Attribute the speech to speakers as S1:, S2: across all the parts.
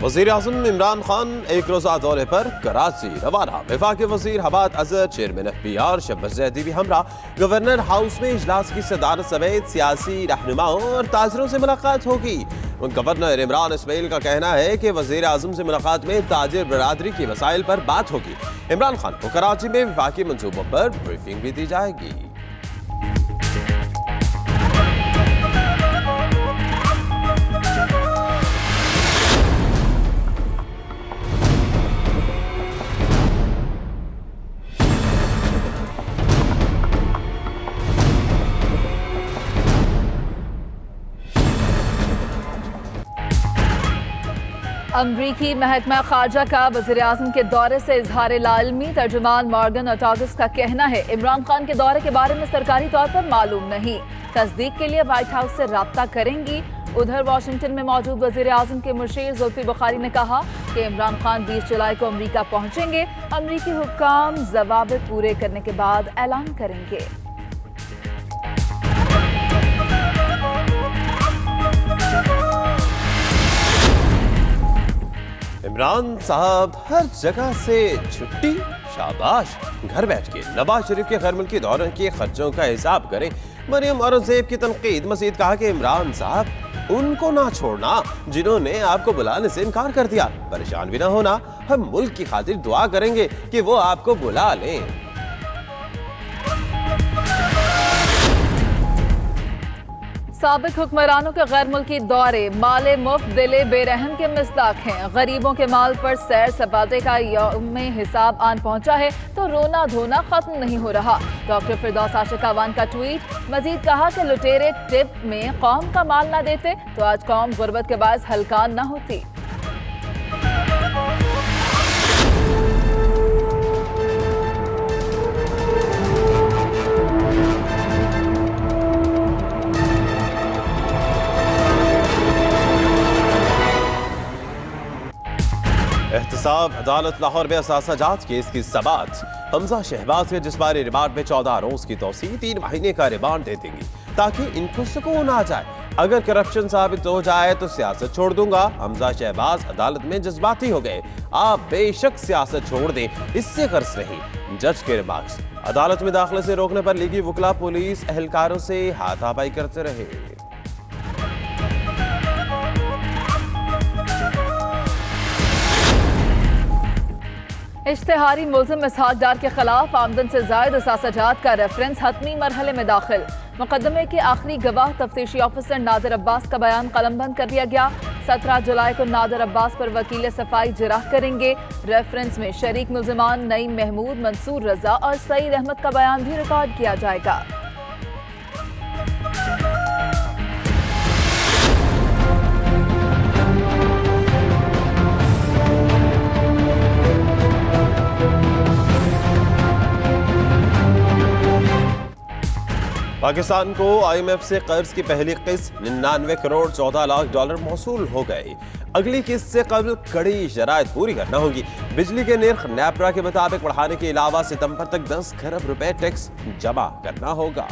S1: वज़ीर-ए-आज़म इमरान खान एक रोज़ा दौरे पर कराची रवाना। वफाकी वज़ीर हबात अजहर, चेयरमैन FPR शब्बस ज़ैदी भी हमरा। गवर्नर हाउस में इजलास की सदारत समेत सियासी रहनुमाओं और ताजरों से मुलाकात होगी। गवर्नर इमरान इस्माइल का कहना है कि वज़ीर-ए-आज़म से मुलाकात में ताजिर बरादरी के मसाइल पर बात होगी। इमरान खान को कराची में वफाकी मंसूबों पर ब्रीफिंग भी दी जाएगी।
S2: अमरीकी महकमा खारजा का वज़ीर-ए-आज़म के दौरे से इजहार लालमी। तर्जुमान मॉर्गन ऑर्टागस का कहना है इमरान खान के दौरे के बारे में सरकारी तौर पर मालूम नहीं, तस्दीक के लिए व्हाइट हाउस से राब्ता करेंगी। उधर वाशिंगटन में मौजूद वज़ीर-ए-आज़म के मुशीर जुल्फिकार बुखारी ने कहा कि इमरान खान 20 जुलाई को अमरीका पहुंचेंगे। अमरीकी हुक्काम ज़वाबित पूरे करने के बाद ऐलान करेंगे।
S1: इमरान साहब हर जगह से छुट्टी, शाबाश। घर बैठ के नवाज शरीफ के गैर मुल्की दौरे के खर्चों का हिसाब करें। मरियम औरंगजेब की तनकीद। मजीद कहा कि इमरान साहब उनको ना छोड़ना जिन्होंने आपको बुलाने से इनकार कर दिया। परेशान भी ना होना, हम मुल्क की खातिर दुआ करेंगे कि वो आपको बुला लें।
S2: साबिक हुक्मरानों के गैर मुल्की दौरे माले मुफ्त दिले बेरहम के मिस्दाक हैं। गरीबों के माल पर सैर सपाटे का यौम हिसाब आन पहुंचा है तो रोना धोना खत्म नहीं हो रहा। डॉक्टर फिरदौस आशिक अवान का ट्वीट। मजीद कहा कि लुटेरे टिप में कौम का माल ना देते तो आज कौम गुर्बत के बायस हलकान ना होती।
S1: एहतसाब अदालत लाहौर में असासाजात केस की समाअत। हमजा शहबाज के जिस्मानी रिमांड में 14 रोज की तौसी, 3 महीने का रिमांड दे देंगी ताकि इनको सुकून आ जाए। अगर करप्शन साबित हो जाए तो सियासत छोड़ दूंगा। हमजा शहबाज अदालत में जज्बाती हो गए। आप बेशक सियासत छोड़ दें, इससे गर्ज नहीं। जज के रिमार्क्स। अदालत में दाखिले से रोकने पर लीगी वकला पुलिस एहलकारों से हाथापाई करते रहे।
S2: इश्तिहारी मुल्ज़िम इसहाक डार के खिलाफ आमदन से जायद असासाजात का रेफरेंस हतमी मरहले में दाखिल। मुकदमे के आखिरी गवाह तफ्तीशी ऑफिसर नादिर अब्बास का बयान कलमबंद कर दिया गया। 17 जुलाई को नादिर अब्बास पर वकील सफाई जिराह करेंगे। रेफरेंस में शरीक मुल्ज़िमान नईम महमूद, मंसूर रजा और सईद अहमद का बयान भी रिकॉर्ड किया जाएगा।
S1: पाकिस्तान को IMF से कर्ज की पहली किस्त 99 करोड़ 14 लाख डॉलर मौसूल हो गए। अगली किस्त से कबल कड़ी शराइत पूरी करना होगी। बिजली के निर्ख नैपरा के मुताबिक बढ़ाने के अलावा सितंबर तक 10 खरब रुपए टैक्स जमा करना होगा।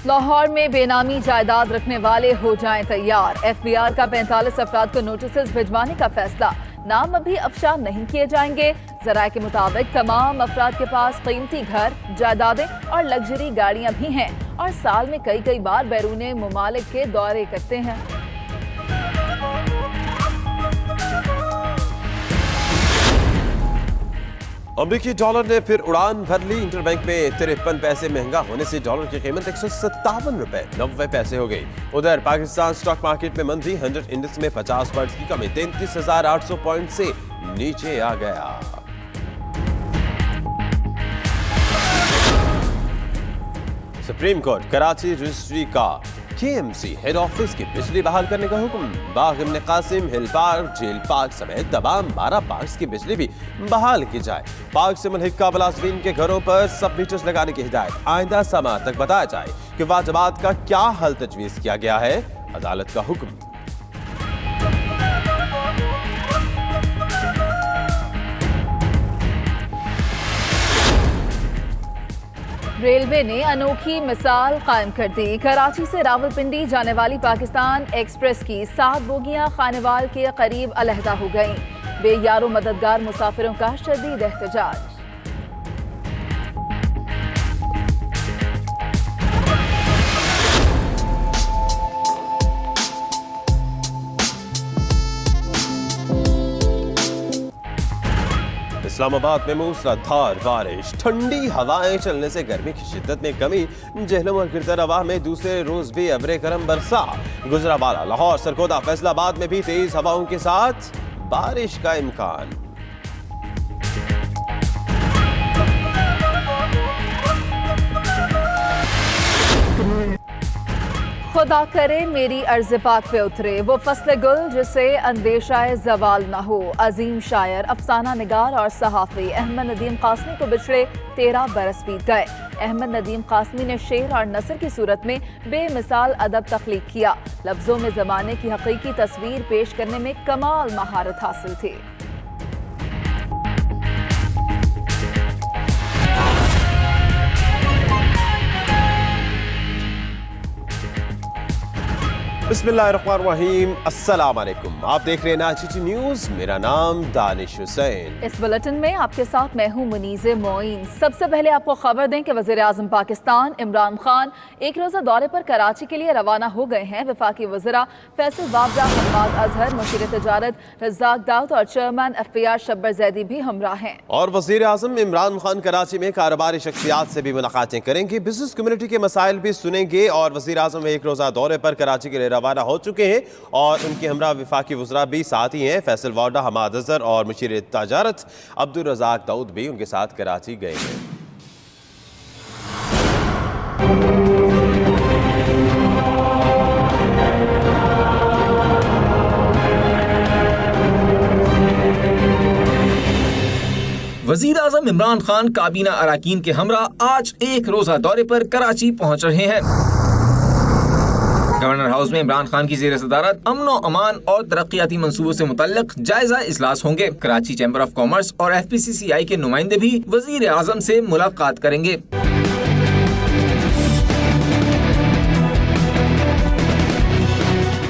S2: लाहौर में बेनामी जायदाद रखने वाले हो जाएं तैयार। FBR का 45 अफराद को नोटिस भिजवाने का फैसला। नाम अभी अफशा नहीं किए जाएंगे। जराये के मुताबिक तमाम अफराद के पास कीमती घर, जायदादें और लग्जरी गाड़ियां भी हैं और साल में कई बार बैरून मुमालिक के दौरे करते हैं।
S1: अमरीकी डॉलर ने फिर उड़ान भर ली। इंटरबैंक में 53 पैसे महंगा होने से डॉलर की कीमत 157 रुपए 90 पैसे हो गई। उधर पाकिस्तान स्टॉक मार्केट में मंदी। 100 इंडेक्स में 50 पॉइंट्स की कमी 33,800 पॉइंट से नीचे आ गया। सुप्रीम कोर्ट कराची रजिस्ट्री का KMC हेड ऑफिस की बिजली बहाल करने का हुक्म। बाग इब्न Qasim, hill park, jail park समेत तमाम 12 पार्क्स की बिजली भी बहाल की जाए। पार्क से मुल्हिका मुलाजिमीन के घरों पर सब मीटर्स लगाने की हिदायत। आइंदा समाअत तक बताया जाए कि वाजिबात का क्या हल तजवीज किया गया है। अदालत का हुक्म।
S2: रेलवे ने अनोखी मिसाल कायम कर दी। कराची से रावलपिंडी जाने वाली पाकिस्तान एक्सप्रेस की 7 बोगियां खानेवाल के करीब अलहदा हो गईं। बेयारो मददगार मुसाफिरों का शदीद एहतजाज।
S1: इस्लामाबाद में मूसलाधार बारिश, ठंडी हवाएं चलने से गर्मी की शिद्दत में कमी। जहलम और गिरदरवा में दूसरे रोज भी अबरे करम बरसा। गुजरावाला, लाहौर, सरगोदा, फैसलाबाद में भी तेज हवाओं के साथ बारिश का इम्कान।
S2: खुदा करे मेरी अर्ज़ पाक पे उतरे वो फस्ल गुल जिसे अंदेशाए जवाल न हो। अजीम शायर, अफसाना निगार और सहाफ़ी अहमद नदीम कासमी को बिछड़े 13 बरस बीत गए। अहमद नदीम कासमी ने शेर और नसर की सूरत में बेमिसाल अदब तख्लीक किया। लफ्ज़ों में ज़माने की हकीकी तस्वीर पेश करने में कमाल महारत हासिल थी।
S1: बिस्मिल्लाहिर्रहमानिर्रहीम, अस्सलाम वालेकुम। आप देख रहे हैं नाचिची न्यूज़। मेरा नाम दानिश हुसैन।
S2: इस बुलेटिन में आपके साथ मैं हूं मुनीज़े मोइन। सबसे पहले आपको खबर दें कि वज़ीर आज़म पाकिस्तान इमरान खान एक रोज़ा दौरे पर कराची के लिए रवाना हो गए हैं। वफाकी वज़रा फैसल बाबरा, हम्माद अजहर, मुशीर तजारत रज़ाक दाऊद और चेयरमैन FPR शब्बर जैदी भी हमरा हैं।
S1: और वज़ीर आज़म इमरान खान कराची में कारोबारी शख्सियात से भी मुलाकातें करेंगे, बिजनेस कम्युनिटी के मसाइल भी सुनेंगे। और वज़ीर आज़म एक रोज़ा दौरे पर कराची के लिए रवाना हो चुके हैं और उनके हमरा वफाकी वज़रा भी साथ ही हैं। फैसल वाडा, हम्माद अजहर और मुशीर तजारत अब्दुल रज़ाक दाऊद भी उनके साथ कराची गए हैं।
S3: वजीर आज़म इमरान खान काबीना अराकीन के हमरा आज एक रोजा दौरे पर कराची पहुंच रहे हैं। गवर्नर हाउस में इमरान खान की ज़ेर सदारत अमन और अमान और तरक्याती मंसूबों से मुतल्लिक जायजा इजलास होंगे। कराची चैम्बर ऑफ कॉमर्स और FPCCI के नुमाइंदे भी वजीर आज़म से मुलाकात करेंगे।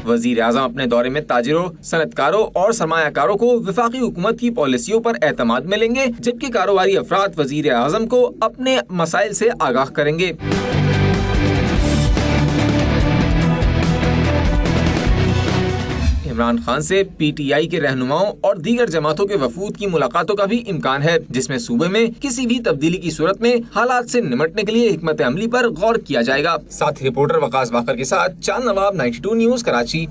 S3: वजीर आज़म अपने दौरे में ताजिरों, सनतकारों और सरमायाकारों को वफाकी हुकूमत की पॉलिसियों पर एतमाद मिलेंगे, जबकि कारोबारी अफराद वजीर आज़म को अपने मसाइल से आगाह करेंगे। इमरान खान से PTI के रहनुमाओं और दीगर जमातों के वफूद की मुलाकातों का भी इम्कान है, जिसमें सूबे में किसी भी तब्दीली की सूरत में हालात से निमटने के लिए हिकमत अमली पर गौर किया जाएगा। साथ ही रिपोर्टर वकास बाकर के साथ चांद नवाब, 92 न्यूज़, कराची।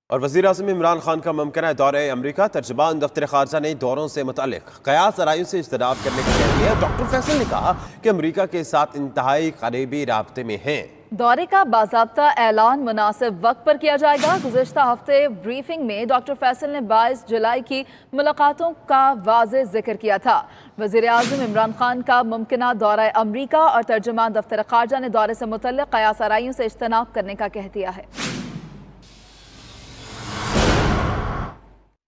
S1: और वज़ीर आज़म इमरान खान का मुमकिन दौरे अमरीका, तर्जुमान दफ्तर ख़ारजा ने दौरों से मुतालिक क़यास आराइयों से इज्तनाब करने का कह दिया। डॉक्टर फैसल ने कहा कि अमरीका के साथ इंतहाई करीबी राब्ते में हैं।
S2: दौरे का बाज़ाब्ता ऐलान मुनासिब वक्त पर किया जाएगा। गुज़िश्ता हफ्ते ब्रीफिंग में डॉक्टर फैसल ने 22 जुलाई की मुलाकातों का वाज़े जिक्र किया था। वज़ीर आज़म इमरान खान का मुमकिना दौरा अमरीका और तर्जुमान दफ्तर ख़ारजा ने दौरे से मुतल्लिक़ क़यास आराइयों से इज्तनाब करने का कह दिया है।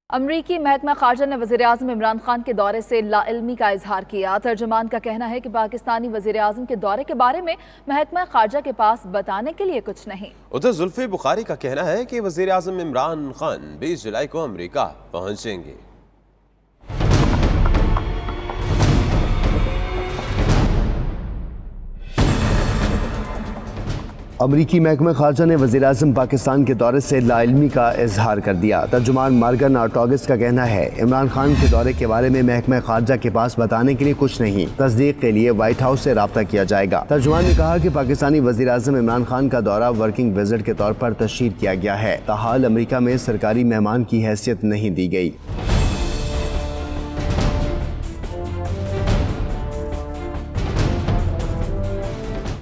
S2: अमरीकी महकमा खारजा ने वज़ीर आज़म इमरान खान के दौरे से लाइल्मी का इजहार किया। तर्जुमान का कहना है कि पाकिस्तानी वज़ीर आज़म के दौरे के बारे में महकमा खारजा के पास बताने के लिए कुछ नहीं।
S1: उधर जुल्फ़ी बुखारी का कहना है कि वज़ीर आज़म इमरान खान 20 जुलाई को अमरीका पहुंचेंगे।
S4: अमरीकी महकमा खारजा ने वज़ीर आज़म पाकिस्तान के दौरे से लाइल्मी का इजहार कर दिया। तर्जुमान मार्गन ऑर्टोगस का कहना है इमरान खान के दौरे के बारे में महकमा खारजा के पास बताने के लिए कुछ नहीं, तस्दीक के लिए व्हाइट हाउस से राब्ता किया जाएगा। तर्जुमान ने कहा कि पाकिस्तानी वज़ीर आज़म इमरान खान का दौरा वर्किंग विजिट के तौर पर तशहीर किया गया है, ताहाल अमरीका में सरकारी मेहमान की हैसियत नहीं दी गई।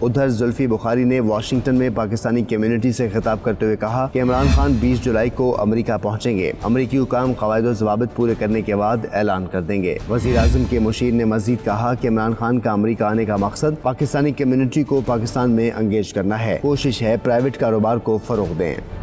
S4: उधर जुल्फी बुखारी ने वाशिंगटन में पाकिस्तानी कम्युनिटी से खिताब करते हुए कहा कि इमरान खान 20 जुलाई को अमेरिका पहुंचेंगे। अमरीकी हुकाम क़वाइद व ज़वाबित पूरे करने के बाद ऐलान कर देंगे। वज़ीर आज़म के मुशीर ने मज़ीद कहा कि इमरान खान का अमेरिका आने का मकसद पाकिस्तानी कम्युनिटी को पाकिस्तान में एंगेज करना है। कोशिश है प्राइवेट कारोबार को फ़रोग़ दें।